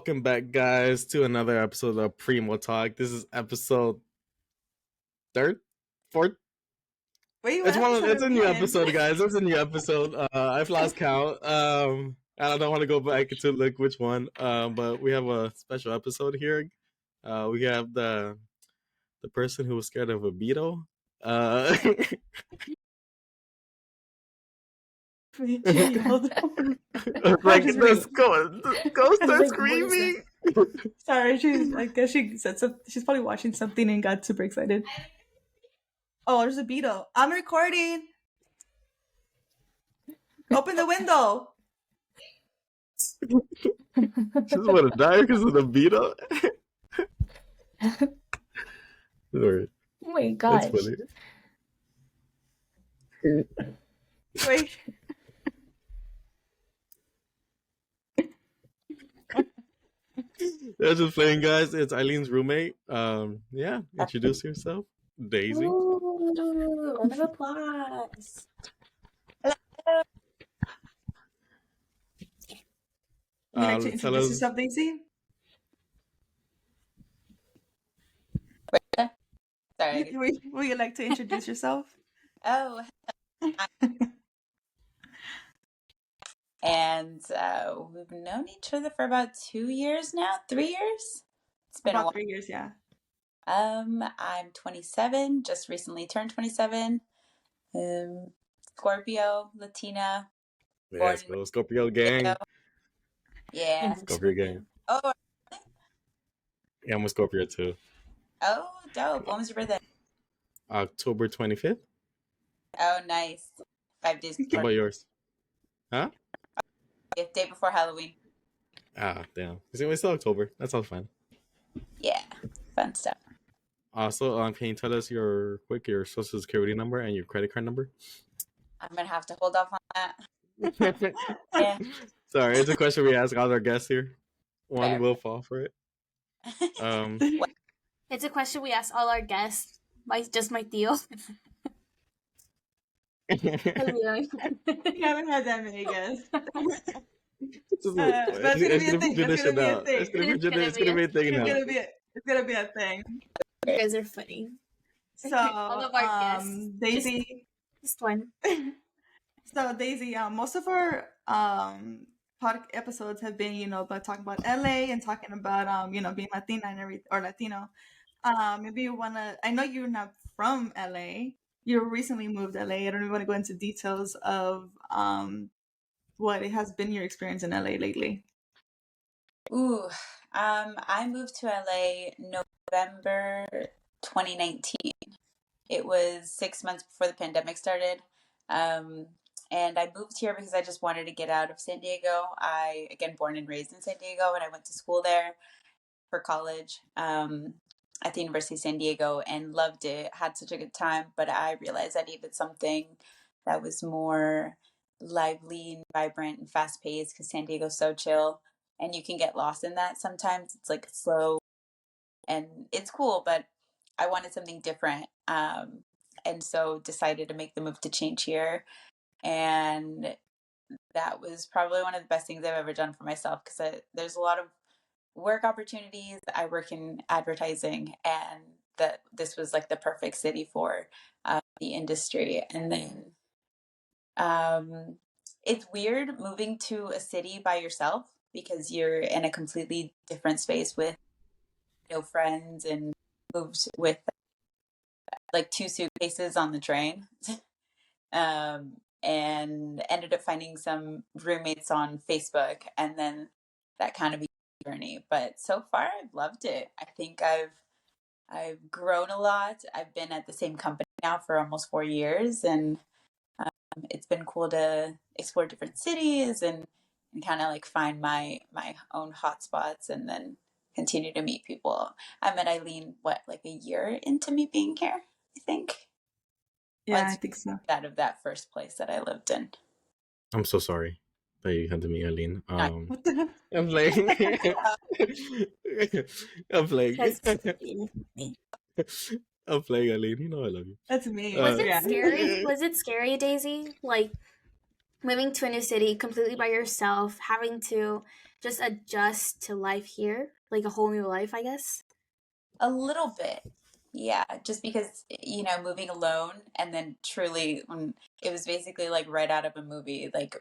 Welcome back, guys, to another episode of Primo Talk. This is episode third, fourth. Wait, It's a new episode, guys. It's a new episode. I've lost count. I don't want to go back to look which one. But we have a special episode here. We have the person who was scared of a beetle. Like this go start screaming. Sorry, I guess she said something. She's probably watching something and got super excited. Oh, there's a beetle. I'm recording. Open the window. She's want to die because of the beetle. Oh my gosh. That's funny. Wait. They're just playing, guys. It's Aylin's roommate. Yeah, introduce yourself. Daisy. Ooh, round of applause. Would you like to introduce yourself, Daisy? Sorry. Would you like to introduce yourself? Oh. And we've known each other for about 2 years now, 3 years. It's been about 3 years, yeah. I'm 27, just recently turned 27. Scorpio, Latina. Yes, Scorpio gang. Yeah. Scorpio gang. Oh. Yeah, I'm a Scorpio too. Oh, dope. When was your birthday? October 25th. Oh, nice. 5 days before. How about yours? Huh? Day before Halloween. Ah, damn. It's still October. That sounds fun. Yeah, fun stuff. Also, can you tell us your social security number and your credit card number? I'm gonna have to hold off on that. Yeah. Sorry, it's a question we ask all our guests here. One Fair. will fall for it. It's a question we ask all our guests. Just my tío. You haven't had that many guests. It's gonna be a thing now. It's gonna be a thing. You guys are funny. So, all of our guests. Daisy. Just one. So, Daisy, most of our episodes have been, about talking about LA and talking about, being Latina and everything, or Latino. Maybe you wanna. I know you're not from LA. You recently moved to LA. I don't even want to go into details of what it has been your experience in LA lately. Ooh, I moved to LA November 2019. It was 6 months before the pandemic started. And I moved here because I just wanted to get out of San Diego. I, again, born and raised in San Diego, and I went to school there for college at the University of San Diego and loved it, had such a good time. But I realized I needed something that was more lively and vibrant and fast-paced because San Diego's so chill. And you can get lost in that sometimes. It's like slow and it's cool, but I wanted something different. And so decided to make the move to change here. And that was probably one of the best things I've ever done for myself because there's a lot of work opportunities. I work in advertising, and this was like the perfect city for the industry. And then it's weird moving to a city by yourself because you're in a completely different space with no friends, and moved with like 2 suitcases on the train. And ended up finding some roommates on Facebook, and then that kind of became a journey. But so far I've loved it. I think I've grown a lot. I've been at the same company now for almost 4 years, and it's been cool to explore different cities and kind of like find my own hotspots, and then continue to meet people. I met Aylin, like a year into me being here, I think. Yeah, I think so. Out of that first place that I lived in. I'm so sorry that you had to meet Aylin. What the heck? I'm playing. I'm playing. I'm playing, Aylin. You know I love you. That's me. Was it scary? Was it scary, Daisy? Like moving to a new city completely by yourself, having to just adjust to life here, like a whole new life, I guess? A little bit. Yeah, just because, moving alone and then truly when it was basically like right out of a movie, like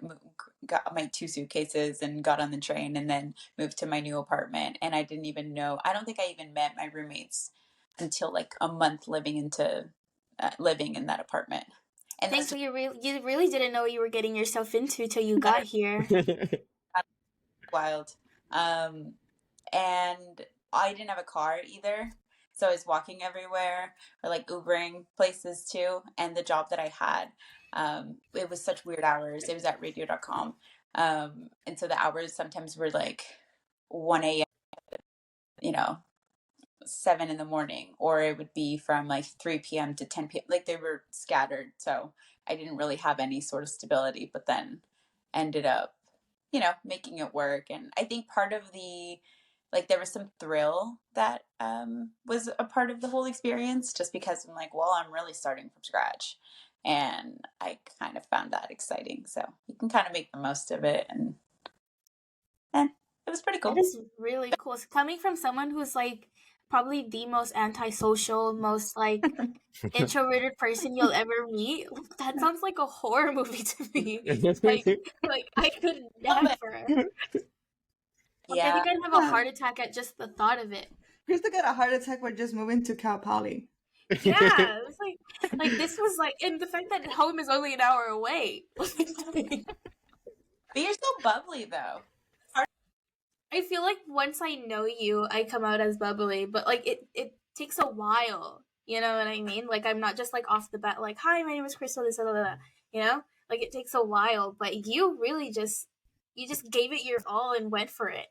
got my 2 suitcases and got on the train and then moved to my new apartment. And I didn't even know, I don't think I even met my roommates until like a month living in that apartment. And that's Thankfully, you really didn't know what you were getting yourself into till you got here. wild. And I didn't have a car either. So I was walking everywhere or like Ubering places too. And the job that I had, it was such weird hours. It was at radio.com. And so the hours sometimes were like 1 a.m., 7 in the morning, or it would be from like 3 p.m. to 10 p.m. Like they were scattered. So I didn't really have any sort of stability, but then ended up, making it work. And I think part of there was some thrill that was a part of the whole experience just because I'm like, well, I'm really starting from scratch. And I kind of found that exciting. So you can kind of make the most of it. And it was pretty cool. That is really cool. So coming from someone who's like probably the most antisocial, most like introverted person you'll ever meet, that sounds like a horror movie to me. Like I could never. Like, I Yeah. think I'd have a heart attack at just the thought of it. I used to get a heart attack by just moving to Cal Poly. Yeah, it's like this was like, and the fact that home is only an hour away. But you're so bubbly though. I feel like once I know you, I come out as bubbly, but like it takes a while. You know what I mean? Like I'm not just like off the bat like, "Hi, my name is Crystal." This, blah, blah, blah. You know, like it takes a while, but you really just gave it your all and went for it,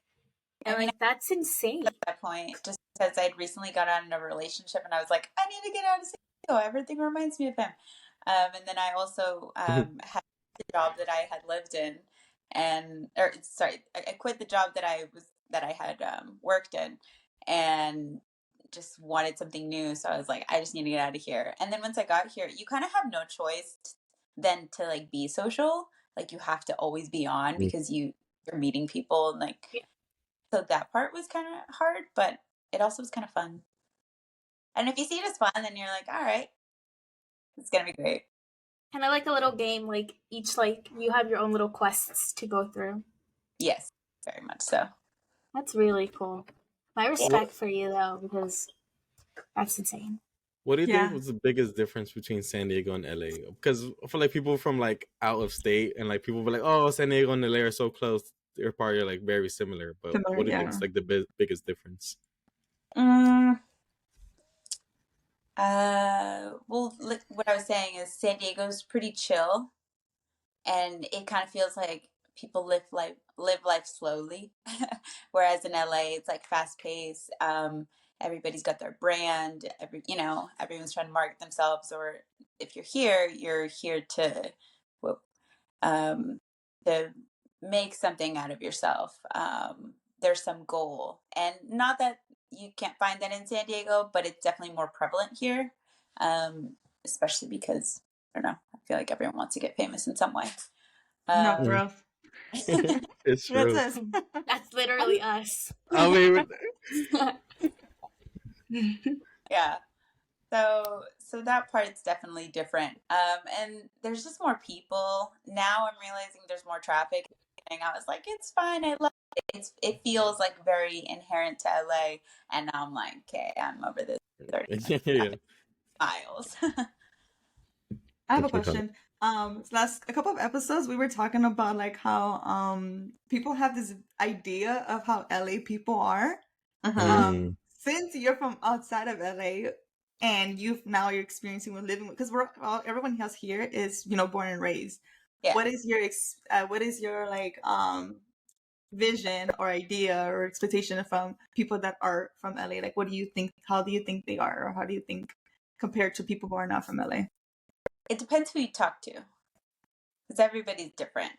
and like that's insane. At that point, just because I'd recently got out in a relationship, and I was like, I need to get out of San Diego. Everything reminds me of him. And then I also had the job that I had lived in. I quit the job that I had worked in, and just wanted something new. So I was like, I just need to get out of here. And then once I got here, you kind of have no choice then to like be social. Like you have to always be on because you're meeting people and like. So that part was kind of hard, but it also was kind of fun. And if you see it as fun, then you're like, all right, it's gonna be great. And I like a little game, like each like you have your own little quests to go through. Yes, very much so. That's really cool. My respect for you though, because that's insane. What do you think was the biggest difference between San Diego and LA? Because I feel like people from like out of state and like people were like, oh, San Diego and LA are so close. They're probably like very similar. But what do you think is like the biggest difference? Well, what I was saying is San Diego's pretty chill, and it kind of feels like people live life slowly, whereas in LA it's like fast paced. Everybody's got their brand. Everyone's trying to market themselves, or if you're here to, to make something out of yourself. There's some goal, and not that you can't find that in San Diego, but it's definitely more prevalent here, especially because, I don't know, I feel like everyone wants to get famous in some way. No, bro. It's true. That's literally us. I mean, yeah. So that part's definitely different. And there's just more people. Now I'm realizing there's more traffic. I was like, it's fine. I love it. It feels like very inherent to LA. And now I'm like, okay, I'm over this 30 miles. I have a question. Last a couple of episodes we were talking about like how people have this idea of how LA people are. Since you're from outside of LA and you're experiencing with living because everyone else here is born and raised. Yeah. What is your like vision or idea or expectation from people that are from LA? Like what do you think? How do you think they are, or how do you think compared to people who are not from LA? It depends who you talk to, because everybody's different.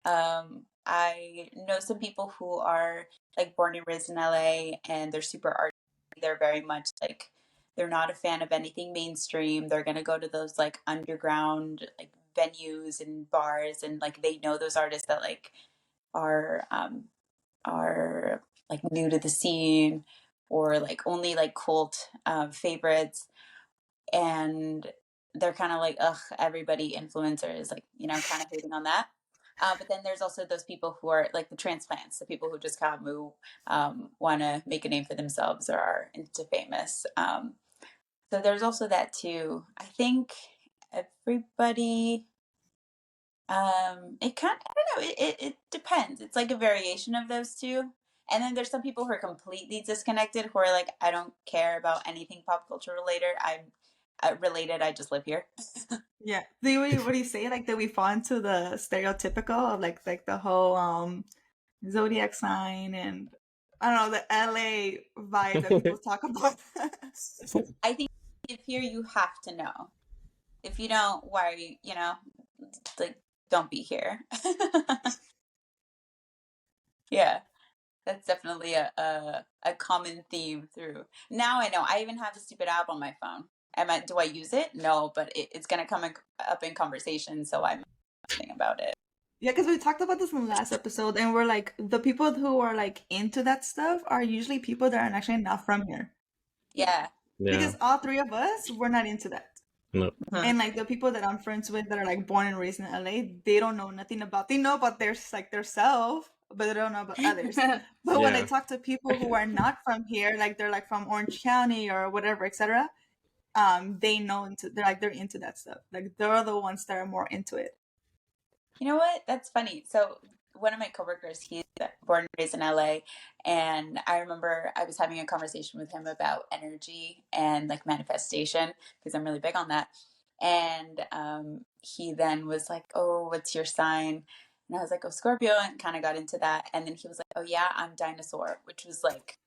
I know some people who are like born and raised in LA and they're super artsy. They're very much like, they're not a fan of anything mainstream. They're going to go to those like underground like venues and bars, and like they know those artists that like are are like new to the scene or like only like cult favorites, and they're kind of like, ugh, everybody influencers, like, you know, kind of hating on that. But then there's also those people who are like the transplants, the people who just come who want to make a name for themselves or are into famous. So there's also that too. I think everybody, it kind, I don't know, it depends. It's like a variation of those two. And then there's some people who are completely disconnected, who are like, I don't care about anything pop culture related. I just live here. Yeah. What do you say? Like that we fall into the stereotypical of like the whole zodiac sign and I don't know the LA vibe that people talk about. I think if here you have to know. If you don't, why are you, you know, like, don't be here. Yeah, that's definitely a common theme through. Now I know. I even have the stupid app on my phone. Do I use it? No, but it's gonna come up in conversation, so I'm thinking about it. Yeah, because we talked about this in the last episode, and we're like, the people who are like into that stuff are usually people that are actually not from here. Yeah. Yeah. Because all three of us, we're not into that. No. And like the people that I'm friends with that are like born and raised in LA, they don't know nothing about. They know about their like their self, but they don't know about others. But when I Yeah. talk to people who are not from here, like they're like from Orange County or whatever, etc., they know they're into that stuff. Like they're the ones that are more into it. You know what? That's funny. So one of my coworkers, he's born and raised in LA, and I remember I was having a conversation with him about energy and like manifestation because I'm really big on that. And he then was like, "Oh, what's your sign?" And I was like, "Oh, Scorpio," and kind of got into that. And then he was like, "Oh yeah, I'm dinosaur," which was like,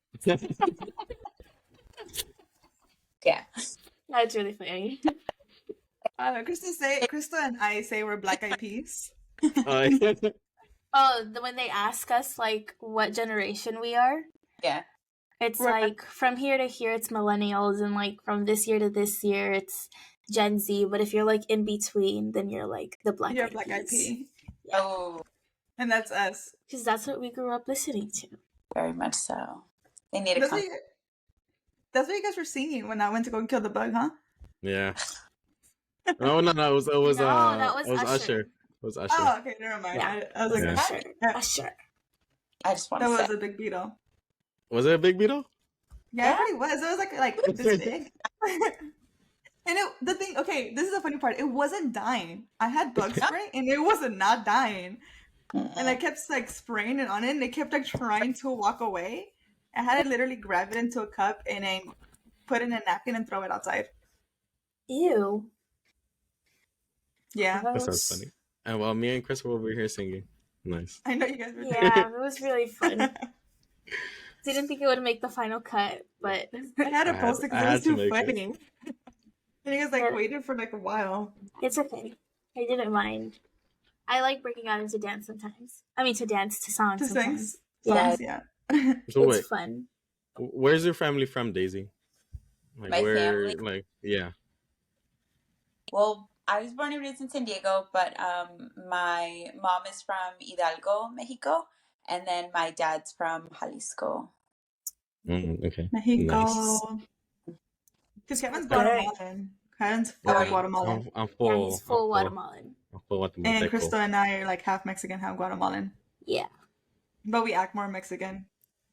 yeah. That's really funny. Krista and I say we're Black Eyed Peas. Yeah. Oh, when they ask us like what generation we are, Yeah. it's We're- like from here to here it's millennials, and like from this year to this year it's Gen Z. But if you're like in between, then you're like the Black You're Eyed Black Eyed Peas. Pea. Yeah. Oh, And that's us. Because that's what we grew up listening to. very much so. They need a That's what you guys were singing when I went to go and kill the bug, huh? Yeah. No, it was that was Usher. It was Usher. Oh, okay, never mind. Yeah. I was like, Yeah. Usher. Yeah. Usher. I just want That to was say. a big Beatle. Was it a big Beatle? Yeah, Yeah. it really was. It was like this big. And the thing, okay, this is the funny part. It wasn't dying. I had bug spray, and it was not dying. And I kept like spraying it on it, and it kept like trying to walk away. I had to literally grab it into a cup and then put it in a napkin and throw it outside. Ew. Yeah, That sounds funny. And while me and Chris were over here singing. Nice. I know you guys were. Yeah, it was really fun. Didn't think it would make the final cut, but I had to post it because it was too funny. And you guys like Yeah. waited for like a while. it's okay. I didn't mind. I like breaking out into dance sometimes. I mean, to dance to songs To sometimes. sing Yeah, songs, yeah. So it's wait, fun. where's your family from, Daisy? Like My where? family? Like yeah. Well, I was born and raised in San Diego, but my mom is from Hidalgo, Mexico, and then my dad's from Jalisco. Okay. Mexico. Nice. Because Kevin's Alright. Guatemalan. Kevin's full Yeah. Guatemalan. I'm Yeah, full. he's full I'm Guatemalan. full And Guatemalan. Crystal and I are like half Mexican, half Guatemalan. Yeah. But we act more Mexican.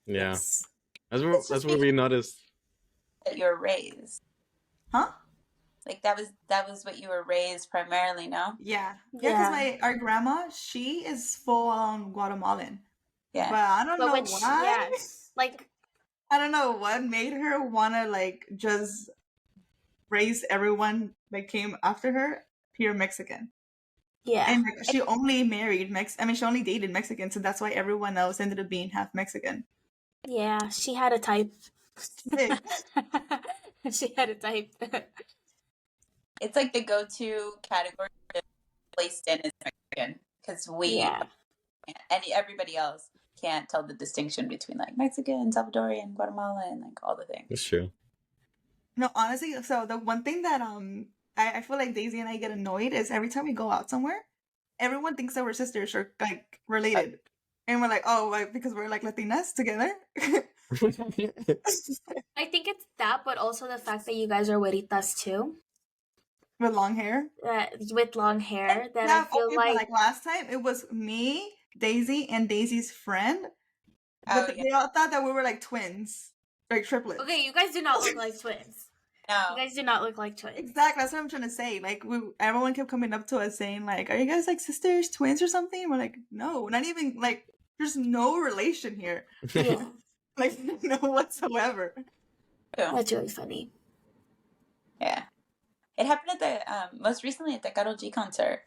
Yeah. Yes. That's where we noticed. That you were raised, Huh? like that was what you were raised primarily, no? Yeah. Yeah, Yeah. because our grandma, she is full on Guatemalan. Yeah. But I don't But know when why. like I don't know what made her want to like just raise everyone that came after her pure Mexican. yeah. And like, she only married she only dated Mexicans, so that's why everyone else ended up being half Mexican. Yeah, she had a type. Big. She had a type. It's like the go-to category placed in is Mexican because we Yeah. and everybody else can't tell the distinction between like Mexican, Salvadorian, Guatemalan, like all the things. That's true. No, honestly, so the one thing that I feel like Daisy and I get annoyed is every time we go out somewhere, everyone thinks that we're sisters or like related. and we're like, oh, like, because we're like Latinas together. I think it's that, but also the fact that you guys are güeritas too, With long hair. with long hair. That Yeah, I feel okay, but like last time it was me, Daisy, and Daisy's friend. But they all thought that we were like twins, like triplets. Okay, you guys do not look like twins. No. You guys do not look like twins. Exactly, that's what I'm trying to say. Like, everyone kept coming up to us saying, like, "Are you guys like sisters, twins, or something?" And we're like, "No, not even like. There's no relation here, Yeah, like, no whatsoever." that's really funny. Yeah. It happened at the most recently at the Karol G concert.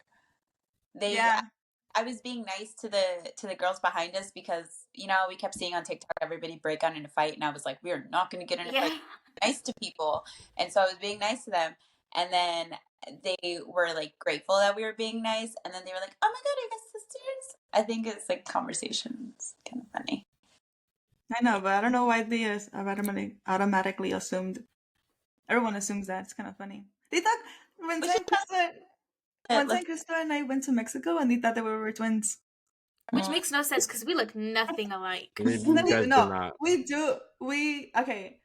I was being nice to the girls behind us because, you know, we kept seeing on TikTok everybody break out in a fight, and I was like, we are not going to get in a fight. Nice to people. And so I was being nice to them, and then they were like grateful that we were being nice, and then they were like, oh my god, are you guys sisters? I think it's like conversations. Kind of funny. I know, but I don't know why they automatically assumed. Everyone assumes that. It's kind of funny. They thought when Krista and I went to Mexico, and they thought that we were twins. Which makes no sense because we look nothing alike. We do. Okay.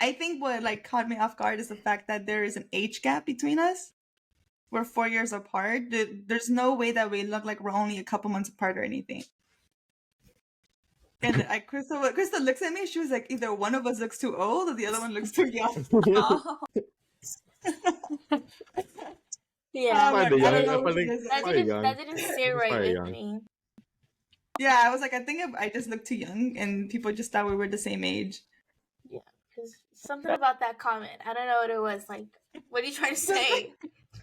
I think what like caught me off guard is the fact that there is an age gap between us. We're 4 years apart. There's no way that we look like we're only a couple months apart or anything. And Krista looks at me. She was like, either one of us looks too old or the other one looks too young. Yeah, like, that didn't sit right with me. Yeah, I was like, I think I just look too young, and people just thought we were the same age. Yeah, because something about that comment, I don't know what it was. Like, what are you trying to say?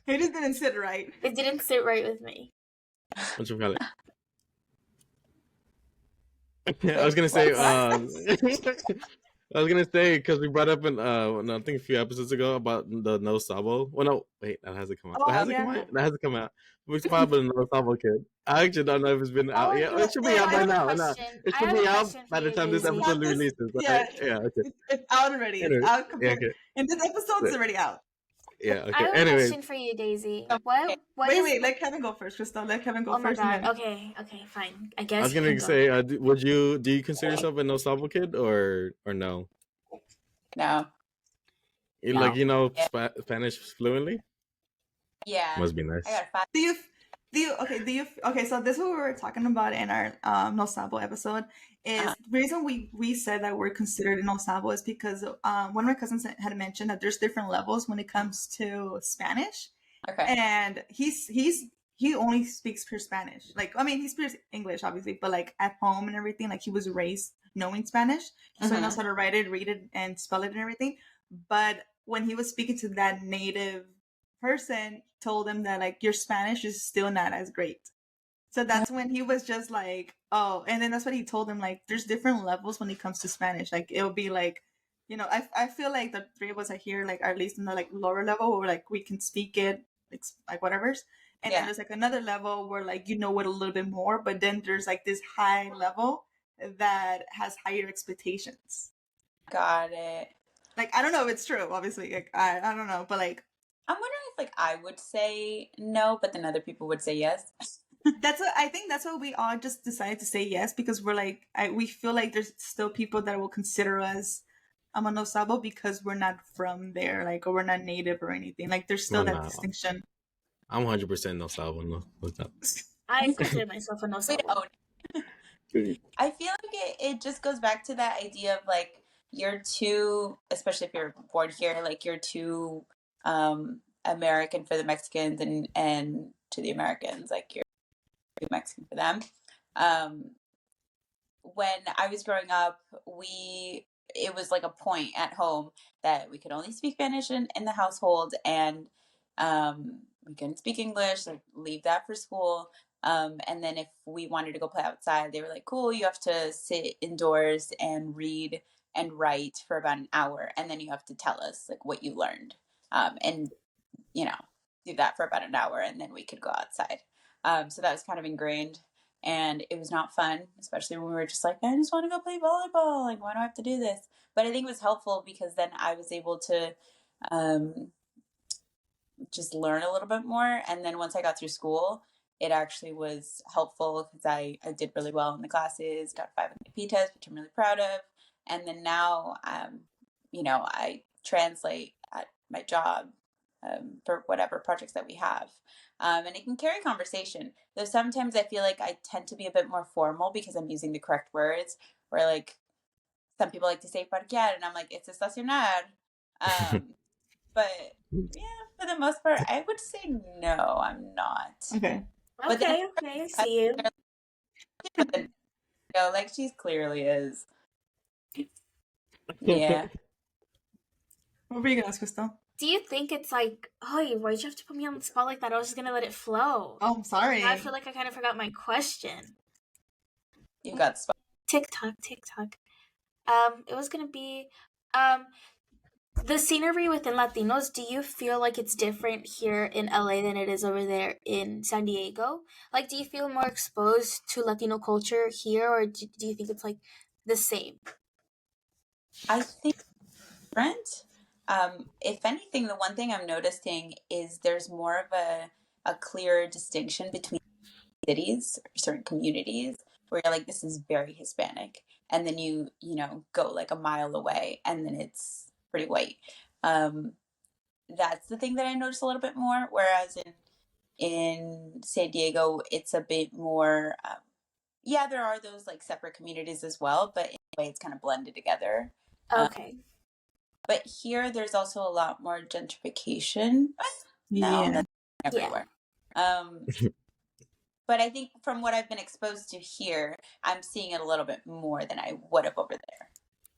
It just didn't sit right. It didn't sit right with me. What you call it? I was gonna say, because we brought up I think a few episodes ago about the No Sabo. Well, no, wait, that hasn't come out. Oh, That hasn't come out. We talked about the No Sabo kid. I actually don't know if it's been out yet. It should be out by now. No, it should be out by the time this episode releases. Right? Yeah, okay. It's out already. It's out completely. And this episode's already out. Yeah, okay. I have a question for you, Daisy. Wait, let Kevin go first, Crystal. Let Kevin go first. Oh my god. Okay, fine. I guess. I was gonna say, do you consider yourself a No Sabo kid or no? No. You Spanish fluently? Yeah. Must be nice. I got 5. Okay, so this is what we were talking about in our No Sabo episode. Is the reason we said that we're considered No Sabo is because one of my cousins had mentioned that there's different levels when it comes to Spanish. Okay. And he only speaks pure Spanish. Like, I mean, he speaks English, obviously, but like at home and everything, like he was raised knowing Spanish. So he knows how to write it, read it, and spell it and everything. But when he was speaking to that native person, told him that like your Spanish is still not as great. So that's when he was just like, oh, and then that's what he told him, like, there's different levels when it comes to Spanish. Like, it'll be like, you know, I feel like the three of us are here, like, at least in the like lower level where like we can speak it, like whatever's. And then there's like another level where like you know it a little bit more, but then there's like this high level that has higher expectations. Got it. Like, I don't know if it's true, obviously. Like, I don't know, but like, I'm wondering if like I would say no, but then other people would say yes. I think that's why we all just decided to say yes, because we're like, we feel like there's still people that will consider us a No Sabo because we're not from there, like, or we're not native or anything. Like, there's still that distinction. I'm 100% No Sabo. No, I consider myself a No Sabo. I feel like it just goes back to that idea of like you're too, especially if you're born here, like you're too American for the Mexicans and to the Americans, like you're too Mexican for them. When I was growing up, it was like a point at home that we could only speak Spanish in the household, and we couldn't speak English, like leave that for school. And then if we wanted to go play outside, they were like, cool, you have to sit indoors and read and write for about an hour. And then you have to tell us like what you learned. And, you know, do that for about an hour, and then we could go outside. So that was kind of ingrained, and it was not fun, especially when we were just like, I just want to go play volleyball. Like, why do I have to do this? But I think it was helpful because then I was able to just learn a little bit more. And then once I got through school, it actually was helpful because I did really well in the classes, got 5 on the AP test, which I'm really proud of. And then now, I translate at my job for whatever projects that we have. And it can carry conversation. Though sometimes I feel like I tend to be a bit more formal because I'm using the correct words, where like some people like to say parquear, and I'm like, it's estacionar. But yeah, for the most part, I would say no, I'm not. Okay. But then Okay, I see you. like she clearly is. Yeah. What were you gonna ask, Crystal? Do you think it's like, oh, why'd you have to put me on the spot like that? I was just gonna let it flow. Oh, I'm sorry. Now I feel like I kind of forgot my question. You got spot. TikTok. It was gonna be, the scenery within Latinos. Do you feel like it's different here in LA than it is over there in San Diego? Like, do you feel more exposed to Latino culture here, or do you think it's like the same? I think different. If anything, the one thing I'm noticing is there's more of a clear distinction between cities or certain communities where you're like, this is very Hispanic. And then you go like a mile away and then it's pretty white. That's the thing that I notice a little bit more. Whereas in San Diego, it's a bit more, there are those like separate communities as well, but in a way it's kind of blended together. Okay. But here, there's also a lot more gentrification. No, Yeah. that's everywhere. But I think from what I've been exposed to here, I'm seeing it a little bit more than I would have over there.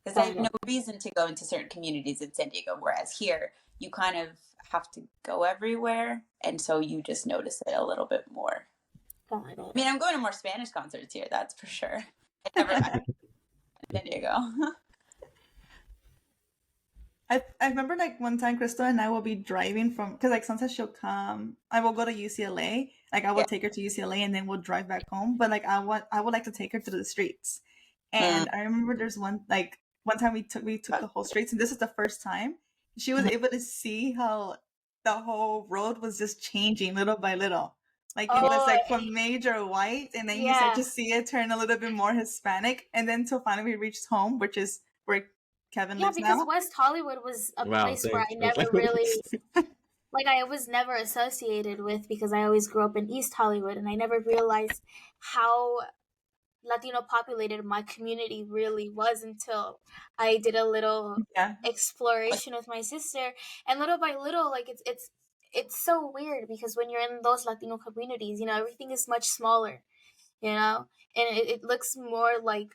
Because I have no reason to go into certain communities in San Diego, whereas here, you kind of have to go everywhere. And so you just notice it a little bit more. I mean, I'm going to more Spanish concerts here, that's for sure. I never in San Diego. I remember like one time Crystal and I will be driving from, because like sometimes she'll come, I will go to UCLA, like I will take her to UCLA and then we'll drive back home, but like I would like to take her through the streets. And I remember there's one time we took the whole streets, and this is the first time she was able to see how the whole road was just changing little by little. Like it was like from major white, and then you start to see it turn a little bit more Hispanic, and then till finally we reached home, which is where Kevin lives because now. West Hollywood was a place where I never really, like I was never associated with, because I always grew up in East Hollywood, and I never realized how Latino populated my community really was until I did a little exploration with my sister, and little by little, like it's so weird because when you're in those Latino communities, everything is much smaller, and it looks more like,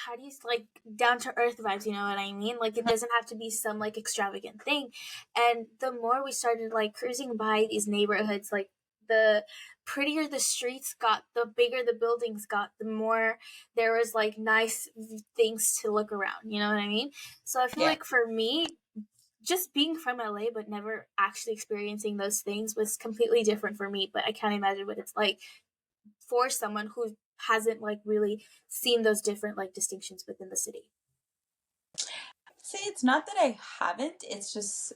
how do you like, down to earth vibes, you know what I mean? Like it doesn't have to be some like extravagant thing. And the more we started like cruising by these neighborhoods, like the prettier the streets got, the bigger the buildings got, the more there was like nice things to look around, you know what I mean? So I feel like for me, just being from LA but never actually experiencing those things was completely different for me. But I can't imagine what it's like for someone who hasn't like really seen those different like distinctions within the city. See, it's not that I haven't, it's just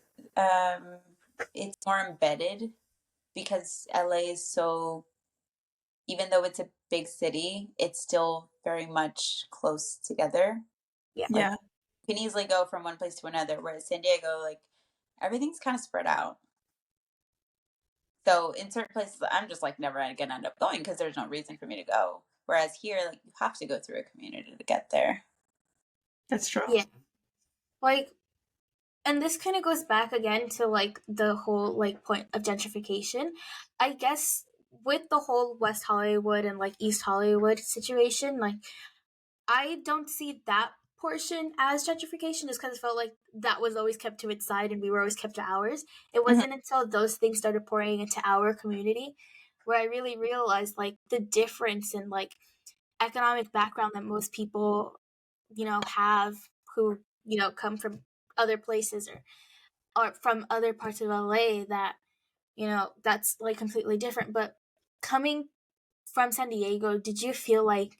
it's more embedded because LA is so, even though it's a big city, it's still very much close together. Yeah. You can easily go from one place to another, whereas San Diego, like everything's kind of spread out. So in certain places, I'm just like never gonna end up going because there's no reason for me to go. Whereas here, like you have to go through a community to get there. That's true. Yeah. Like, and this kind of goes back again to like the whole like point of gentrification. I guess with the whole West Hollywood and like East Hollywood situation, like I don't see that portion as gentrification, just because I felt like that was always kept to its side and we were always kept to ours. It wasn't until those things started pouring into our community where I really realized like the difference in like economic background that most people, have, who, come from other places or from other parts of LA, that, that's like completely different. But coming from San Diego, did you feel like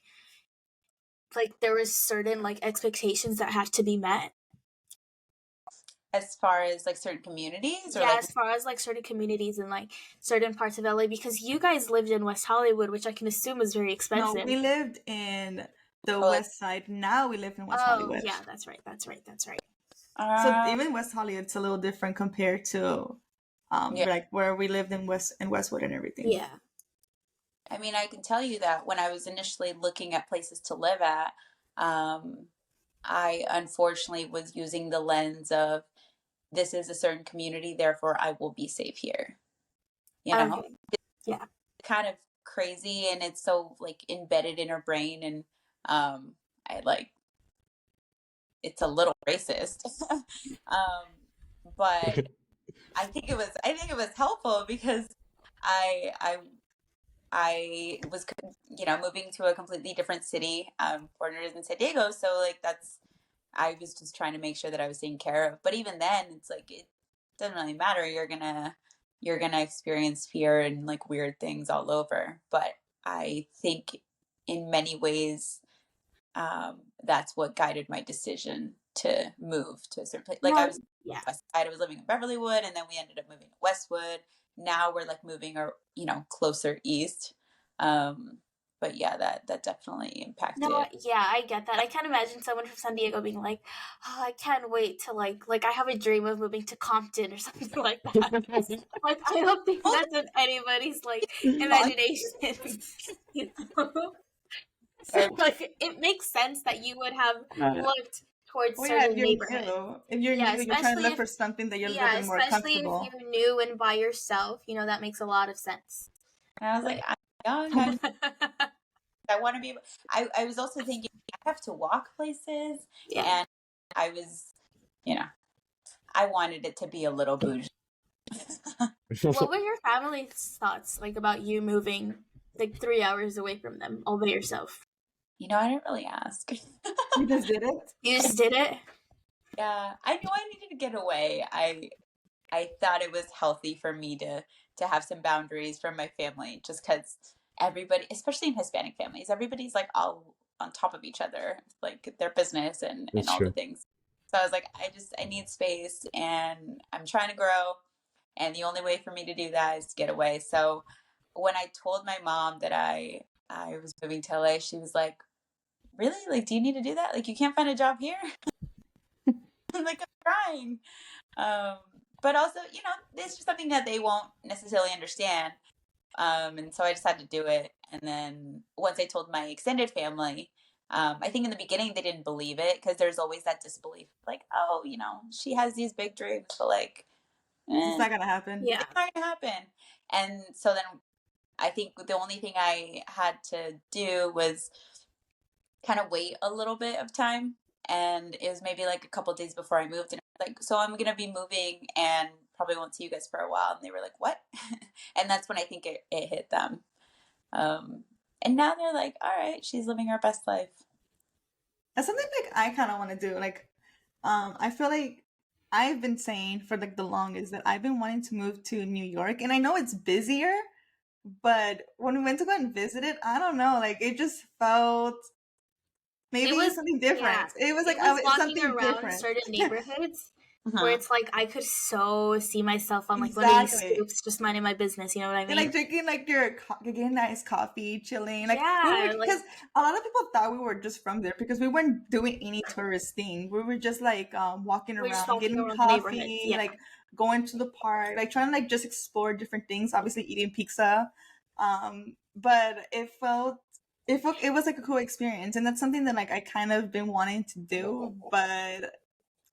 there was certain like expectations that had to be met? As far as like certain communities, or Yeah, like as far as like certain communities and like certain parts of LA, because you guys lived in West Hollywood, which I can assume is very No, expensive. we lived in the Oh, West Side. Now we live in West Oh, Hollywood. yeah, that's right. So even West Hollywood, it's a little different compared to, Yeah. like where we lived in Westwood and everything. Yeah. I mean, I can tell you that when I was initially looking at places to live at, I unfortunately was using the lens of this is a certain community, therefore I will be safe here. You know, Okay. Yeah. kind of crazy, and it's so like embedded in her brain, and I like it's a little racist, but I think it was helpful because I was, moving to a completely different city. Foreigners in San Diego, so like I was just trying to make sure that I was taken care of. But even then, it's like it doesn't really matter. You're gonna experience fear and like weird things all over. But I think in many ways, that's what guided my decision to move to a certain place. Like I was West Side, I was living in Beverlywood, and then we ended up moving to Westwood. Now we're like moving, or closer east. But yeah, that definitely impacted. No, yeah, I get that. I can't imagine someone from San Diego being like, "Oh, I can't wait to like I have a dream of moving to Compton or something like that." Like, I don't think that's in anybody's like imagination. You know? So like, it makes sense that you would have looked towards certain neighborhoods. If you're new, you're trying to look for something that you're a little bit more especially comfortable. if you're new and by yourself, that makes a lot of sense. And I was like, I'm young. I want to be. I was also thinking I have to walk places, and I was, I wanted it to be a little bougie. What were your family's thoughts like about you moving like 3 hours away from them all by yourself? I didn't really ask. You just did it? You just did it? Yeah, I knew I needed to get away. I thought it was healthy for me to have some boundaries from my family, just because everybody, especially in Hispanic families, everybody's like all on top of each other, like their business and all the things. So I was like, I need space, and I'm trying to grow, and the only way for me to do that is to get away. So when I told my mom that I was moving to LA, she was like, really? Like, do you need to do that? Like, you can't find a job here? I'm like, I'm trying. But also, it's just something that they won't necessarily understand. And so I just had to do it. And then once I told my extended family, I think in the beginning they didn't believe it, because there's always that disbelief, like, oh, she has these big dreams, but like, it's not gonna happen. Yeah, it's not gonna happen. And so then I think the only thing I had to do was kind of wait a little bit of time. And it was maybe like a couple days before I moved, and I was like, so I'm gonna be moving and probably won't see you guys for a while. And they were like, what? And that's when I think it hit them. And now they're like, all right, she's living her best life. That's something like I kind of want to do. Like, I feel like I've been saying for like the longest that I've been wanting to move to New York, and I know it's busier, but when we went to go and visit it, I don't know, like it just felt maybe it was something different. Yeah. It was like walking something around different. certain neighborhoods where it's like I could so see myself on like one of these scoops, just minding my business. You know what I mean? And like drinking like you're getting nice coffee, chilling. Like yeah, because a lot of people thought we were just from there because we weren't doing any tourist thing. We were just like walking around, getting coffee, like going to the park, like trying to like just explore different things. Obviously eating pizza, but it was like a cool experience, and that's something that like I kind of been wanting to do, but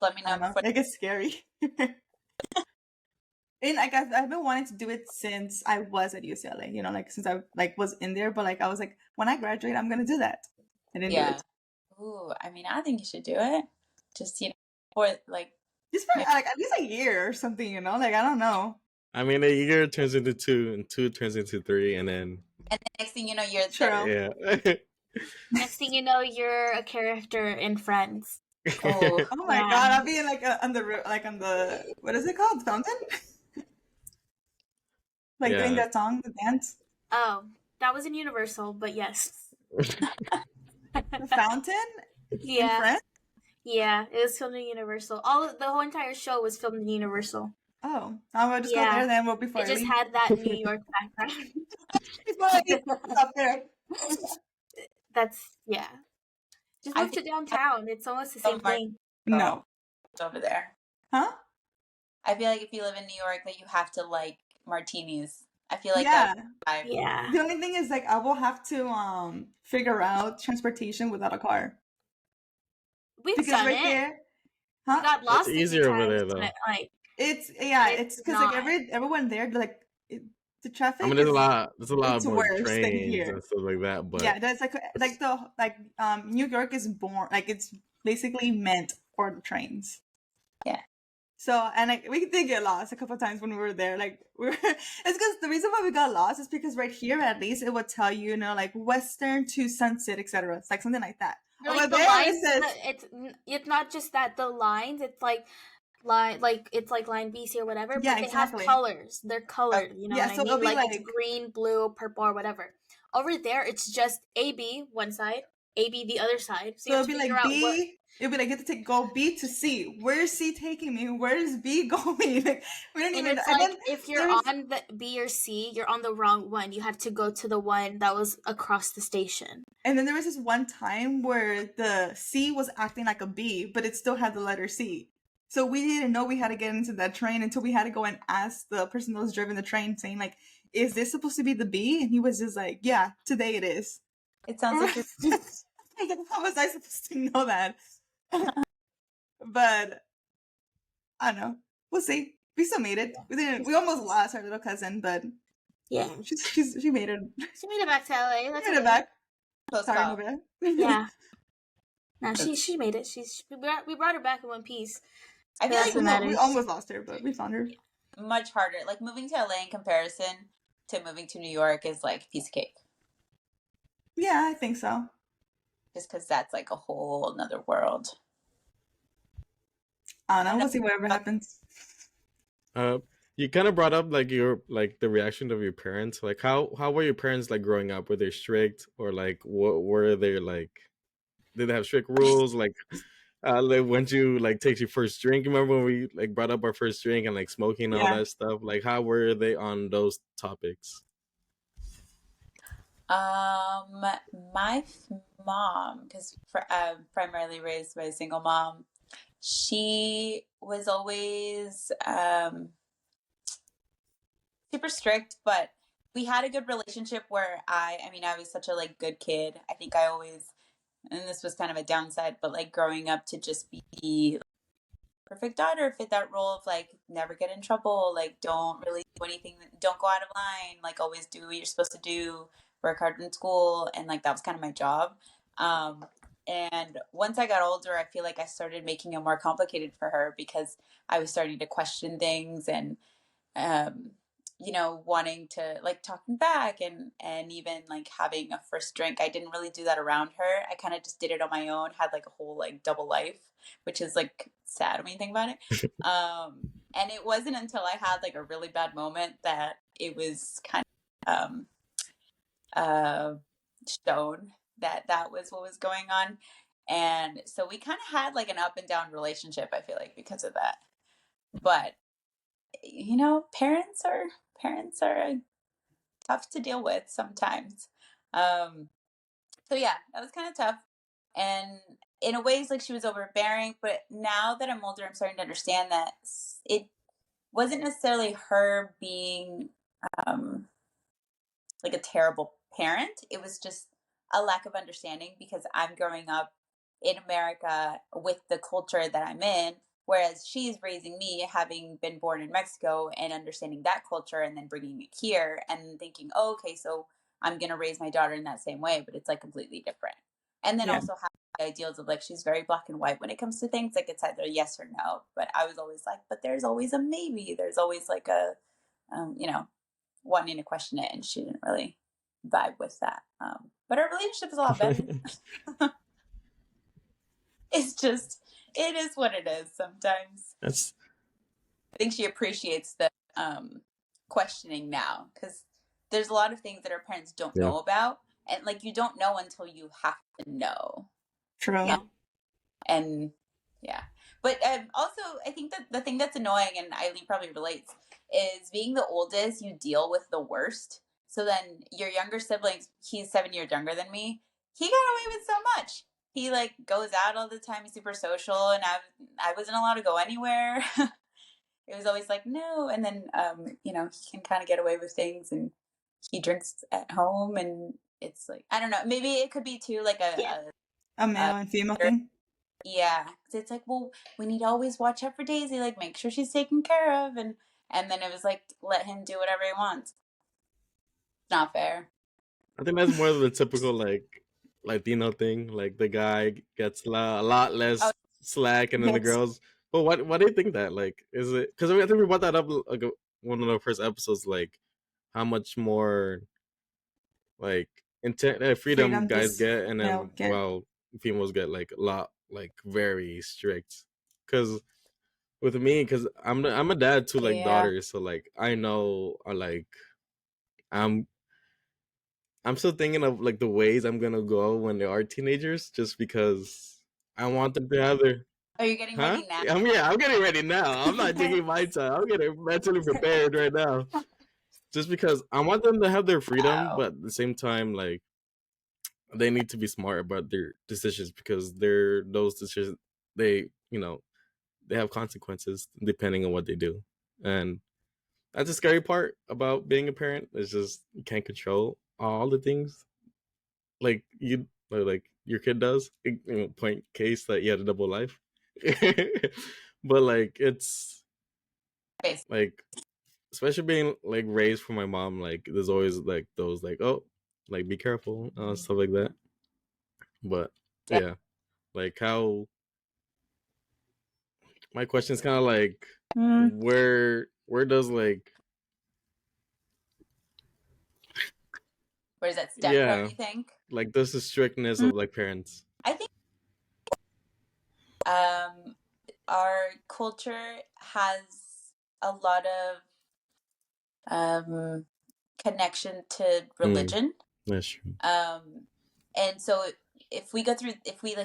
let me know. It gets scary. And like I've been wanting to do it since I was at UCLA, like since I like was in there, but like I was like, when I graduate, I'm gonna do that. I didn't do it. Ooh, I mean, I think you should do it. Just for like just for like at least a year or something, like I don't know. I mean, a year turns into 2, and 2 turns into 3, and then the next thing you know, you're yeah. Next thing you know, you're a character in Friends. Oh my god, I'll be like on the what is it called, fountain? Like doing that song, the dance. Oh, that was in Universal, but yes. The fountain? Yeah. Yeah, it was filmed in Universal. The whole entire show was filmed in Universal. Oh, I'm gonna just go there then. Well, before It I just leave. had that New York background. Before I leave, stop there. That's Just I move to think downtown. It's almost the same thing. No. over there. Huh? I feel like if you live in New York, that you have to like martinis. I feel like Yeah. that's Yeah. The only thing is, like, I will have to figure out transportation without a car We've because done right it. there, We huh? got It's lost a few easier over there times, though. but like It's it's because like not. everyone there, like, the traffic I mean, there's is a lot it's more worse than trains here. and stuff like that, but Yeah, that's New York is born, like, it's basically meant for the trains. Yeah. So, and like, we did get lost a couple times when we were there. Like, it's because the reason why we got lost is because right here, at least, it would tell you, like, Western to Sunset, etc. It's like something like that. Like Over the there, lines, it says it's not just that the lines. It's like line it's like line BC or whatever. yeah, But they exactly. have colors. They're colored. You know Yeah, what I so it'll mean? be Like it's like green, blue, purple, or whatever. Over there, it's just AB one side, AB the other side. So you so have it'll to be figure like out what. B. It'll be like you have to go B to C. Where's C taking me? Where's B going? Like, we don't And even. it's And like then if you're there's on the B or C, you're on the wrong one. You have to go to the one that was across the station. and then there was this one time where the C was acting like a B, but it still had the letter C. So we didn't know we had to get into that train until we had to go and ask the person that was driving the train, saying like, "Is this supposed to be the B?" And he was just like, "Yeah, today it is." it sounds like you're How was I supposed to know that? But I don't know. We'll see. We still made it. We didn't. We almost lost our little cousin, but Yeah, she made it. she made it back to LA. That's She made it okay. back. close Sorry, call. my bad. Yeah. No, she made it. We brought her back in one piece. I feel That's like what matters. We almost lost her, but we found her. much harder. Like moving to LA in comparison to moving to New York is like a piece of cake. Yeah, I think so. Just because that's like a whole nother world. I don't know. We'll see whatever happens. you kind of brought up like the reaction of your parents. Like how were your parents like growing up? Were they strict or like what were they like? Did they have strict rules? Like when you like take your first drink, remember when we like brought up our first drink and like smoking and all Yeah. that stuff? Like how were they on those topics? My mom, because primarily raised by a single mom, she was always super strict, but we had a good relationship where I mean, I was such a like good kid. I think I always, and this was kind of a downside, but like growing up to just be perfect daughter, fit that role of like never get in trouble, like don't really do anything, don't go out of line, like always do what you're supposed to do, work hard in school, and like that was kind of my job. And once I got older, I feel like I started making it more complicated for her because I was starting to question things and um wanting to like talking back and even like having a first drink. I didn't really do that around her. I kind of just did it on my own, had like a whole like double life, which is like sad when you think about it. And it wasn't until I had like a really bad moment that it was kind of shown that that was what was going on. And so we kind of had like an up and down relationship, I feel like, because of that. But parents are tough to deal with sometimes. So yeah, that was kind of tough. And in a ways, like she was overbearing. But now that I'm older, I'm starting to understand that it wasn't necessarily her being like a terrible parent. It was just a lack of understanding because I'm growing up in America with the culture that I'm in, whereas she's raising me having been born in Mexico and understanding that culture and then bringing it here and thinking, oh, okay, so I'm going to raise my daughter in that same way, but it's like completely different. And then also have the ideals of like she's very black and white when it comes to things, like it's either yes or no. But I was always like, but there's always a maybe. There's always like a wanting to question it, and she didn't really vibe with that. But our relationship is a lot better. It's just, it is what it is sometimes. I think she appreciates the questioning now because there's a lot of things that our parents don't know about, and like you don't know until you have to know. True. Yeah. And Yeah. But also, I think that the thing that's annoying, and Aylin probably relates, is being the oldest, you deal with the worst. So then your younger siblings, he's 7 years younger than me, he got away with so much. He like goes out all the time, he's super social, and I wasn't allowed to go anywhere. It was always like, no. And then, he can kind of get away with things, and he drinks at home, and it's like, I don't know, maybe it could be too like a male and female thing. Yeah, because it's like, well, we need to always watch out for Daisy, like make sure she's taken care of, and then it was like, let him do whatever he wants. It's not fair. I think that's more of the typical like Latino thing. Like the guy gets a lot less slack, and then the girls. But why do you think that? Like, is it because I think we brought that up like one of the first episodes? Like, how much more like freedom guys get, and then while females get like a lot like very strict. Because with me, because I'm a dad to like daughters, so like I know like I'm still thinking of like the ways I'm gonna go when they are teenagers, just because I want them to have their. Are you getting ready now? I'm getting ready now. I'm not taking my time. I'm getting mentally prepared right now, just because I want them to have their freedom, but at the same time, like they need to be smart about their decisions, because those decisions they they have consequences depending on what they do, and that's the scary part about being a parent. Is just you can't control all the things like your kid does. Point case that you had a double life, but like it's like, especially being like raised from my mom. Like there's always like those like, oh, like be careful, stuff like that. But yeah, like how my question is kind of like, where does like where does that stem from, you think? Like there's the strictness of like parents. I think our culture has a lot of connection to religion. That's true. And so if we like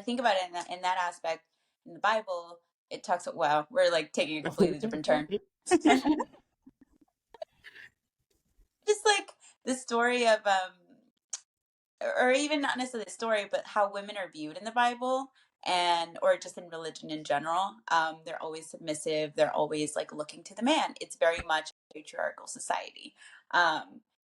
think about it in that aspect, in the Bible, it talks about, wow, we're like taking a completely different turn. Just like the story of or even not necessarily the story, but how women are viewed in the Bible, or just in religion in general. They're always submissive. They're always like looking to the man. It's very much a patriarchal society.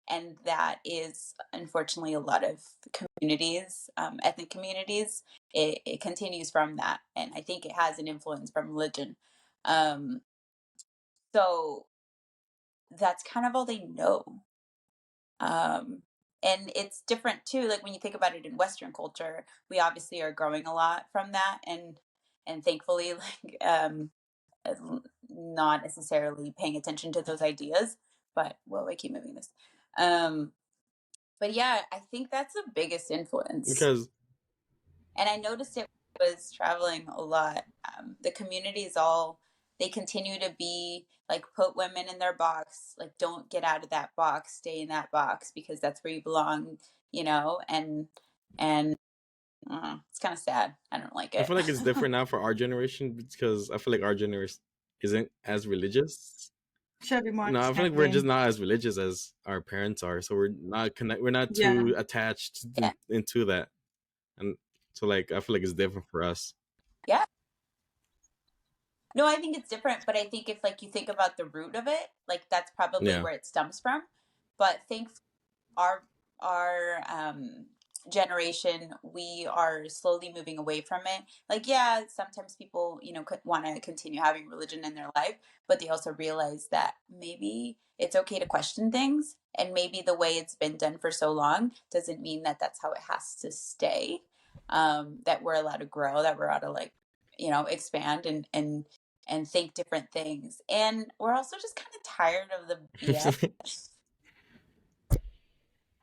And that is unfortunately a lot of communities, ethnic communities. It continues from that, and I think it has an influence from religion. So that's kind of all they know. And it's different too. Like when you think about it in Western culture, we obviously are growing a lot from that, and thankfully, like not necessarily paying attention to those ideas. But I keep moving this. But yeah, I think that's the biggest influence. Because, and I noticed it was traveling a lot. The communities they continue to be like, put women in their box, like don't get out of that box, stay in that box because that's where you belong, and it's kind of sad. I don't like it. I feel like it's different now for our generation, because I feel like our generation isn't as religious. Should be more. No, I feel like we're just not as religious as our parents are, so we're not we're not too attached into that, and so like I feel like it's different for us. Yeah. No, I think it's different, but I think if like you think about the root of it, like that's probably where it stems from. But think our generation, we are slowly moving away from it. Like, yeah, sometimes people, want to continue having religion in their life, but they also realize that maybe it's okay to question things, and maybe the way it's been done for so long doesn't mean that that's how it has to stay. That we're allowed to grow, that we're allowed to like, expand and think different things. And we're also just kind of tired of the BS.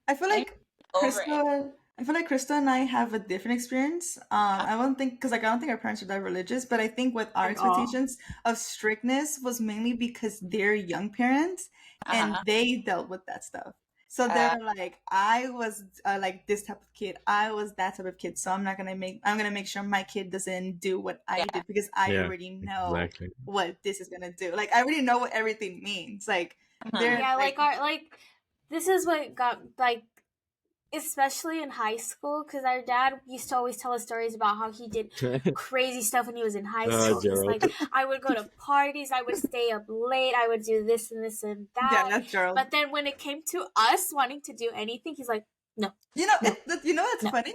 I feel like Krista and I have a different experience. I don't think our parents are that religious, but I think with our expectations of strictness was mainly because they're young parents and they dealt with that stuff. So they're like, I was like this type of kid. I was that type of kid. So I'm gonna make sure my kid doesn't do what I did because I already know what this is gonna do. Like I already know what everything means. Like they're like this is what got like, especially in high school, because our dad used to always tell us stories about how he did crazy stuff when he was in high school. He's like, I would go to parties, I would stay up late, I would do this and this and that. Yeah, that's Gerald. But then when it came to us wanting to do anything, he's like, no. You know, what's funny?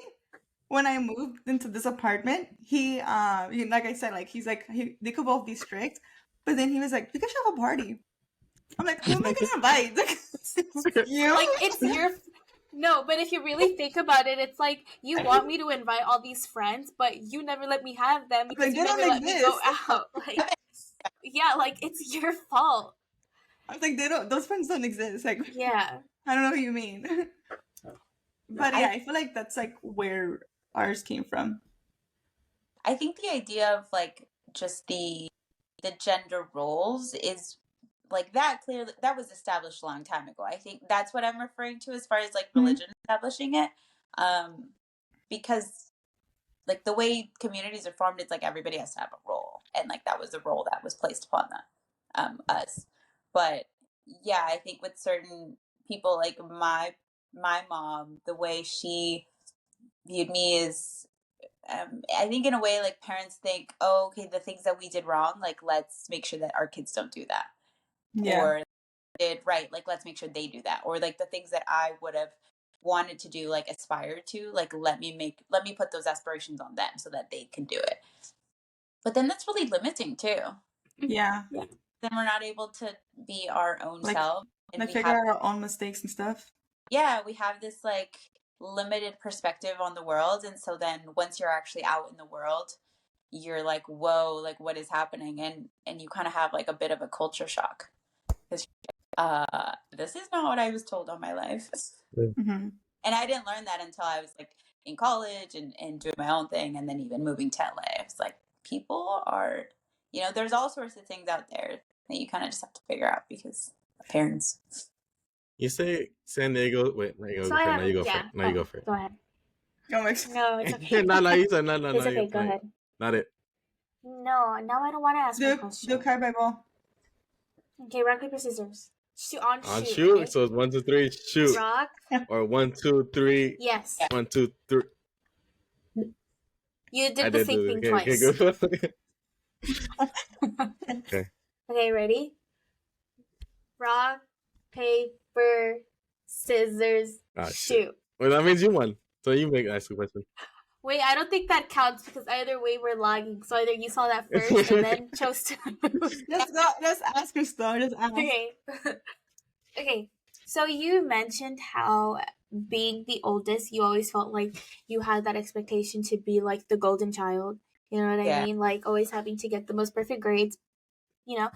When I moved into this apartment, he, like I said, like he's like, they could both be strict, but then he was like, we could have a party. I'm like, who am I gonna invite? You? Like it's your. No, but if you really think about it, it's like you want me to invite all these friends, but you never let me have them because you never let me go out. Like, yeah, like it's your fault. I was like, those friends don't exist. Like, yeah, I don't know who you mean. But yeah, I feel like that's like where ours came from. I think the idea of like just the gender roles is like that clearly that was established a long time ago. I think that's what I'm referring to as far as like religion establishing it, because like the way communities are formed, it's like everybody has to have a role, and like that was the role that was placed upon us. But yeah, I think with certain people, like my mom, the way she viewed me is I think in a way like parents think, oh, okay, the things that we did wrong, like let's make sure that our kids don't do that. Yeah. Or did right, like let's make sure they do that. Or like the things that I would have wanted to do, like aspire to, like let me put those aspirations on them so that they can do it. But then that's really limiting too. Yeah. Then we're not able to be our own self and like figure out our own mistakes and stuff. Yeah, we have this like limited perspective on the world, and so then once you're actually out in the world, you're like, whoa, like what is happening? And you kind of have like a bit of a culture shock because this is not what I was told all my life. Mm-hmm. And I didn't learn that until I was like in college and doing my own thing, and then even moving to LA. It's like people are, you know, there's all sorts of things out there that you kind of just have to figure out because of parents. You say San Diego. Wait, now you go. Now you go for it. Now you go for it. Go ahead. No, it's okay. No, you said no. It's okay. Go ahead. Not it. No, now I don't want to ask my question. Do card by ball. Okay, rock paper scissors. Shoot. Shoot. Okay? So it's 1, 2, 3. Shoot. Rock. Or 1, 2, 3. Yes. 1, 2, 3. You did the same thing twice. Okay, Okay. Okay, ready? Rock, paper, scissors, shoot. Well, that means you won. So you ask the question. Wait, I don't think that counts because either way we're lagging. So either you saw that first and then chose to move. Just ask her story. Just ask. Okay. Okay. So you mentioned how being the oldest, you always felt like you had that expectation to be like the golden child. You know what I mean? Like always having to get the most perfect grades. You know,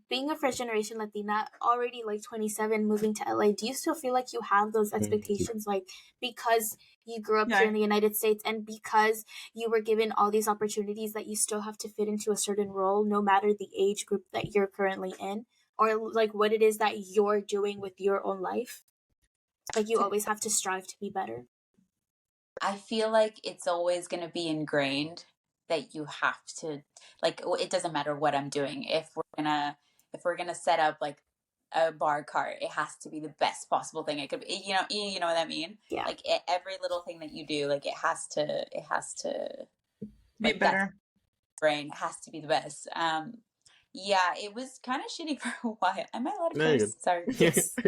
being a first generation Latina, already like 27, moving to LA, do you still feel like you have those expectations, like because you grew up here in the United States and because you were given all these opportunities that you still have to fit into a certain role, no matter the age group that you're currently in, or like what it is that you're doing with your own life? Like you always have to strive to be better. I feel like it's always going to be ingrained that you have to, like, it doesn't matter what I'm doing. If we're gonna set up like a bar cart, it has to be the best possible thing it could be. You know what I mean? Yeah. Like every little thing that you do, like it has to be better. Brain has to be the best. Yeah, it was kind of shitty for a while. Am I allowed to curse? Sorry. Yes. Go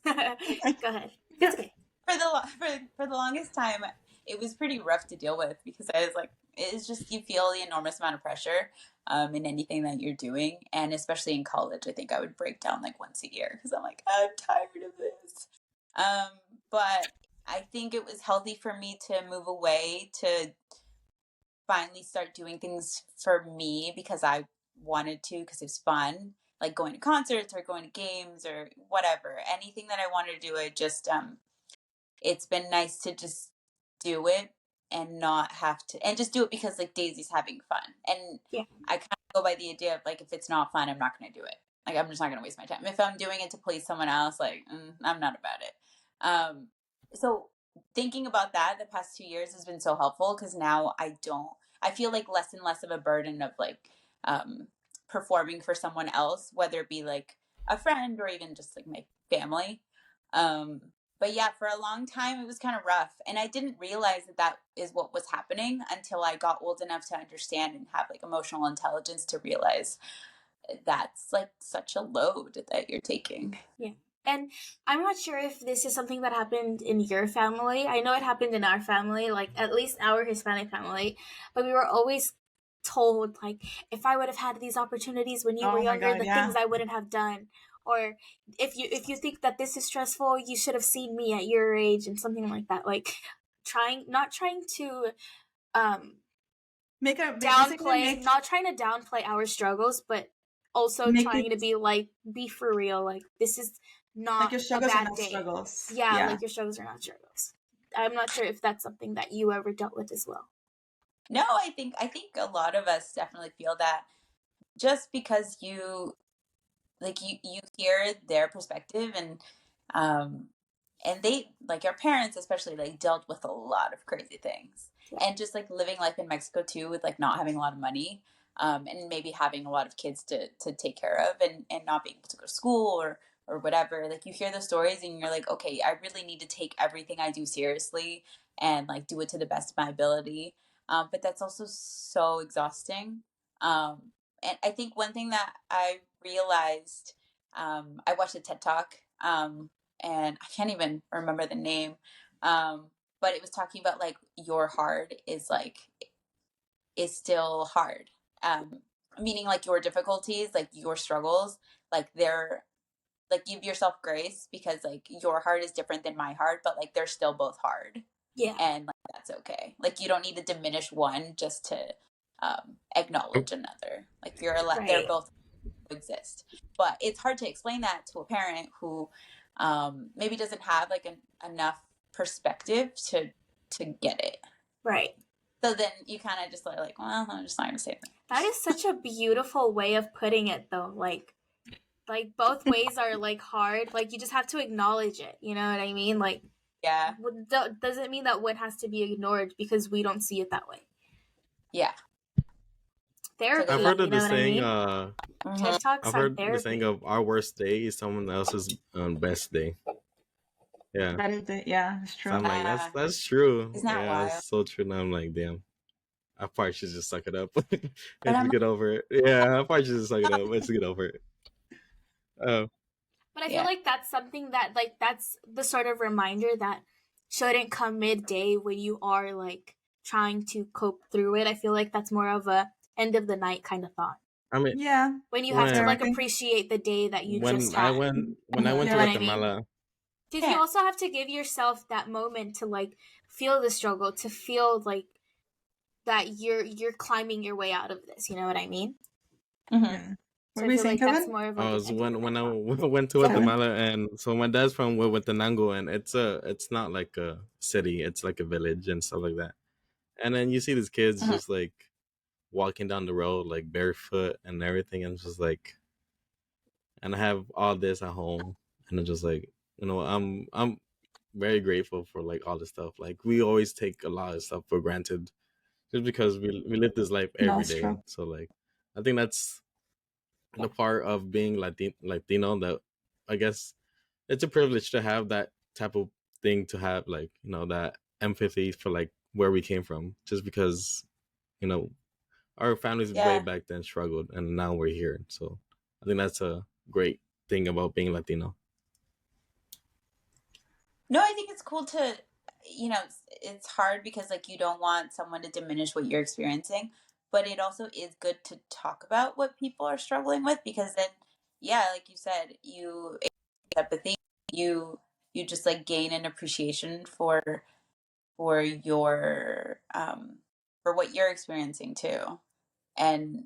ahead. It's okay. For the longest time, it was pretty rough to deal with because I was like, it's just you feel the enormous amount of pressure in anything that you're doing, and especially in college, I think I would break down like once a year because I'm like, I'm tired of this. But I think it was healthy for me to move away to finally start doing things for me because I wanted to, because it was fun, like going to concerts or going to games or whatever, anything that I wanted to do. I just it's been nice to just do it and not have to, and just do it because like Daisy's having fun, and I kind of go by the idea of like if it's not fun, I'm not going to do it. Like, I'm just not going to waste my time. If I'm doing it to please someone else, like, I'm not about it. So thinking about that the past 2 years has been so helpful, because now I feel like less and less of a burden of like performing for someone else, whether it be like a friend or even just like my family. But yeah, for a long time it was kind of rough, and I didn't realize that is what was happening until I got old enough to understand and have like emotional intelligence to realize that's like such a load that you're taking. Yeah. And I'm not sure if this is something that happened in your family. I know it happened in our family, like at least our Hispanic family, but we were always told, like, if I would have had these opportunities when you were younger, the things I wouldn't have done. Or if you think that this is stressful, you should have seen me at your age, and something like that. Like not trying to downplay, not trying to downplay our struggles, but also trying to be like, be for real. Like, this is not like your struggles a bad day. Struggles. Yeah, like your struggles are not struggles. I'm not sure if that's something that you ever dealt with as well. No, I think a lot of us definitely feel that, just because you hear their perspective, and they, like, your parents especially, like, dealt with a lot of crazy things. Yeah. And just like living life in Mexico too, with like not having a lot of money, and maybe having a lot of kids to take care of, and not being able to go to school or whatever. Like, you hear the stories and you're like, okay, I really need to take everything I do seriously and like do it to the best of my ability. But that's also so exhausting. And I think one thing that I realized, I watched a TED Talk, and I can't even remember the name, but it was talking about like your hard is still hard, meaning like your difficulties, like your struggles, like they're like, give yourself grace, because like your heart is different than my heart, but like they're still both hard. Yeah. And like that's okay. Like, you don't need to diminish one just to acknowledge another. Like, you're allowed, right. They're both exist. But it's hard to explain that to a parent who maybe doesn't have like enough perspective to get it. Right. So then you kind of just like, well, I'm just not going to say that. That is such a beautiful way of putting it, though. Like both ways are like hard. Like, you just have to acknowledge it. You know what I mean? Like, yeah. Doesn't mean that one has to be ignored because we don't see it that way. Yeah. Therapy. I've heard of the saying. TED Talks I've heard therapy. the saying of our worst day is someone else's best day. Yeah. That is it. Yeah, it's true. So I'm like, that's true. Isn't that wild? That's so true. And I'm like, damn. I probably should just suck it up and get over it. Yeah, I probably should just suck it up and get over it. But I feel like that's something that, like, that's the sort of reminder that shouldn't come midday when you are like trying to cope through it. I feel like that's more of a end of the night kind of thought. I mean, yeah, when you have to like appreciate the day that you just had. When I went to Guatemala. Because you also have to give yourself that moment to like feel the struggle, to feel like that you're climbing your way out of this. You know what I mean? Mm-hmm. So I feel like that's more of like when I went to Guatemala, and so my dad's from Huehuetenango, and it's not like a city, it's like a village and stuff like that. And then you see these kids just like walking down the road like barefoot and everything, and it's just like, and I have all this at home, and I'm just like, I'm very grateful for like all this stuff. Like, we always take a lot of stuff for granted just because we live this life every day. True. So like, I think that's the part of being Latino that I guess it's a privilege to have that type of thing, to have like, that empathy for like where we came from, just because, our families way back then struggled and now we're here. So I think that's a great thing about being Latino. No, I think it's cool to, it's hard because like you don't want someone to diminish what you're experiencing, but it also is good to talk about what people are struggling with, because then, like you said, you empathy, you just like gain an appreciation for your for what you're experiencing too, and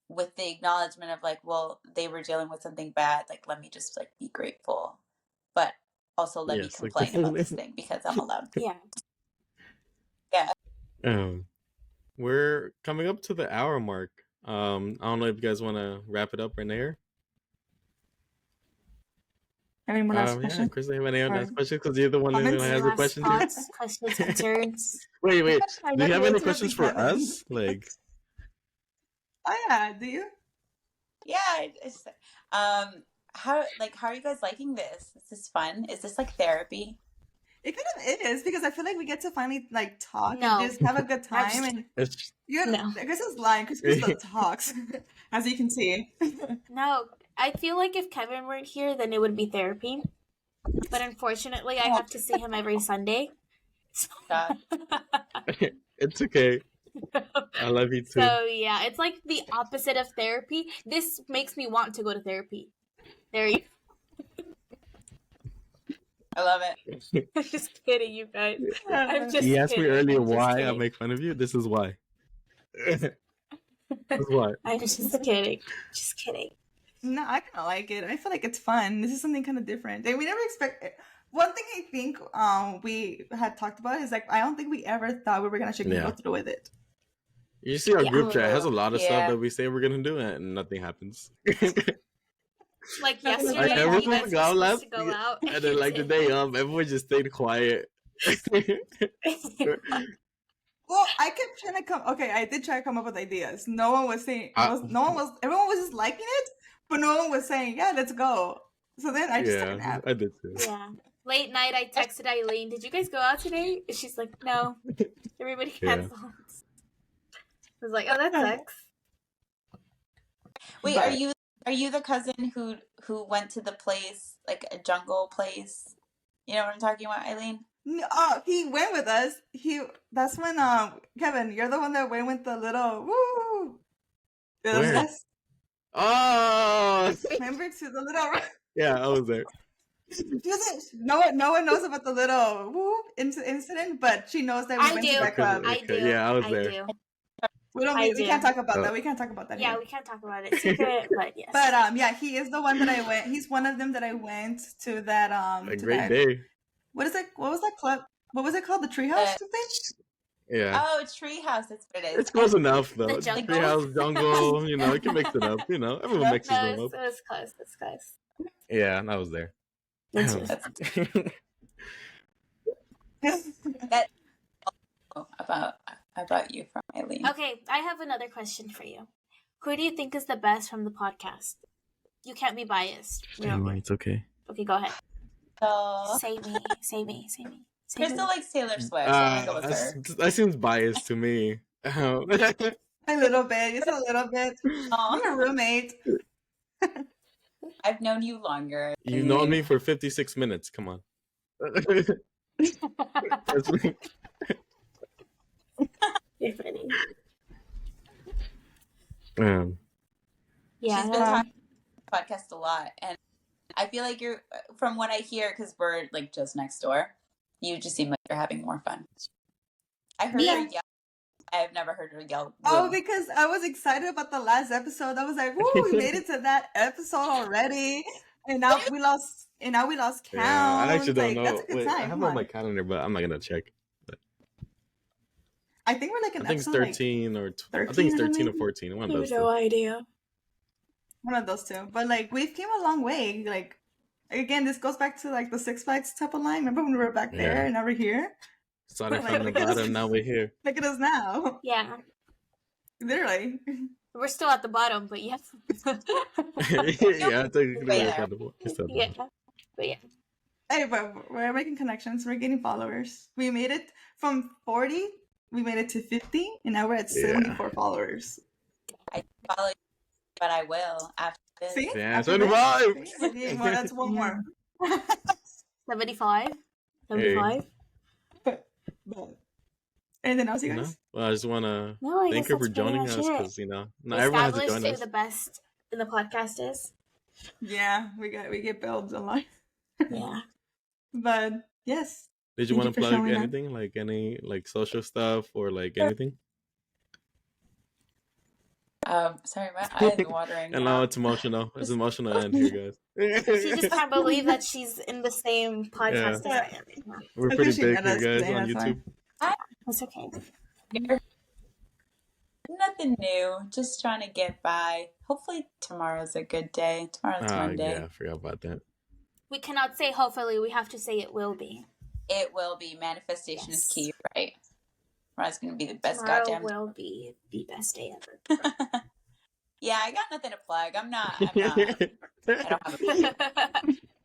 with the acknowledgement of like, well, they were dealing with something bad, like let me just like be grateful, but also let me complain about this thing because I'm allowed. We're coming up to the hour mark. I don't know if you guys want to wrap it up right there. Have any more last Yeah, questions? Chris, do you have any Or last questions? Because you're the one who comments? has the Last questions here. thoughts, questions, concerns. Wait. I Do you know have you any answered questions for Kevin. us? Like, Oh yeah, do you? Yeah. How are you guys liking this? Is this fun? Is this like therapy? It kind of is because I feel like we get to finally like talk No. and just have a good time. Actually, And it's No. I guess it's lying because Krista talks, as you can see. No, I feel like if Kevin weren't here, then it would be therapy. But unfortunately, I have to see him every Sunday. Yeah. it's okay. I love you too. So yeah, it's like the opposite of therapy. This makes me want to go to therapy. There you. I love it. I'm just kidding, you guys. I'm just. He asked me kidding. earlier I'm just why I kidding. make fun of you. This is why. This is why. I'm just kidding. Just kidding. No, I kind of like it. I feel like it's fun. This is something kind of different. And we never expect it. One thing I think we had talked about is like I don't think we ever thought we were gonna actually go through with it. You see, our Yeah. group chat has a lot of stuff Yeah. that we say we're gonna do, and nothing happens. Like Like, yesterday, Like you everyone guys were got supposed left, to go out. and then like the day of, everyone just stayed quiet. Well, I kept trying to come. Okay, I did try to come up with ideas. No one was saying. Everyone was just liking it, but no one was saying, "Yeah, let's go." So then I just took a Yeah, nap. I did too. Yeah. Late night, I texted Aylin, "Did you guys go out today?" And she's like, "No." Everybody Yeah. canceled. I was like, "Oh, that sucks." Wait, But- are you the cousin who went to the place, like a jungle place? You know what I'm talking about, Aylin? No, he went with us. That's when Kevin, you're the one that went with the little woo. Where? Yes. Oh, Remember to the little. yeah, I was there. No one knows about the little whoop incident, but she knows that we I went do. to that club. I Okay, do. yeah, I was there. do. We don't. I We do. can't talk about Oh. that. We can't talk about that. Yeah, here. we can't talk about it. Secret, but yes. But yeah, he is the one that I went. He's one of them that I went to that A to great that, day. What is it? What was that club? What was it called? The Treehouse thing? Yeah, Oh, Treehouse. That's what it is. it's close enough though. The jungle? Treehouse, jungle. You know, you can mix it up. You know, everyone mixes No, them it up. was close. It's close. Yeah, and I was there. Me too. That about you from Aylin. Okay, I have another question for you. Who do you think is the best from the podcast? You can't be biased. Remember. It's okay. Okay, go ahead. So, Say me. Say me. Say me. Say Crystal me. likes Taylor Swift. So I'm gonna go with her. That seems biased to me. A little bit. Just a little bit. Aw, I'm a roommate. I've known you longer. You've known me for 56 minutes. Come on. That's me. You're funny. She's been Yeah. talking about the podcast a lot, and I feel like you're, from what I hear, because we're like just next door, you just seem like you're having more fun. I heard Yeah. her yell. I've never heard her yell. Oh, "Woo." because I was excited about the last episode. I was like, "Woo, we made it to that episode already!" And now we lost. Count. Yeah, I actually don't Like, know. That's a good Wait, time. I have Come it on on. my calendar, but I'm not gonna check. I think we're like I an think it's episode 13 or I 13 think it's or 13 or something? 14. One I of have those. no Two. idea. One of those two. But like we've came a long way. Like again, this goes back to like the Six Flags type of line. Remember when we were back there Yeah. and now we're here? Started Like, from the look at us. bottom, now we're here. Look at us now. Yeah. Literally. We're still at the bottom, but yes. Yeah, I think Yeah. Yeah. But yeah. Hey, but we're making connections. We're getting followers. We made it from 40. We made it to 50, and now we're at Yeah. 74 followers. I follow you, but I will after this. See? Yeah, After 75. this, see? Yeah, well, that's one more. 75? 75? But anything else, you No? guys? Well, I just want to No, I thank guess her for that's pretty joining much us it. because, you know, We not everyone has to established join who us. the best in the podcast is. Yeah, we get builds a lot. Yeah. But yes. Did you Thank want you to for plug showing up. anything? Like any like social stuff or like anything? Sorry, my eyes are watering. I know it's emotional. It's emotional end here, guys. She just can't believe that she's in the same podcast as I am. Yeah. We're I think pretty she big met here, us guys, today, on that's why. YouTube. That's okay. Nothing new. Just trying to get by. Hopefully tomorrow's a good day. Tomorrow's Monday. Yeah, I forgot about that. We cannot say hopefully. We have to say it will be. It will be. Manifestation is key, right? Tomorrow's going to be the best Tomorrow goddamn will be the best day ever. Yeah, I got nothing to plug. I don't have a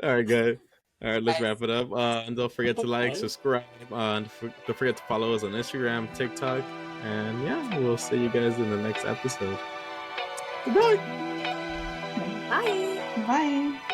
All right, good. All right, let's Guys. wrap it up. And don't forget to like, Okay. subscribe, and don't forget to follow us on Instagram, TikTok, and yeah, we'll see you guys in the next episode. Goodbye. Bye. Bye.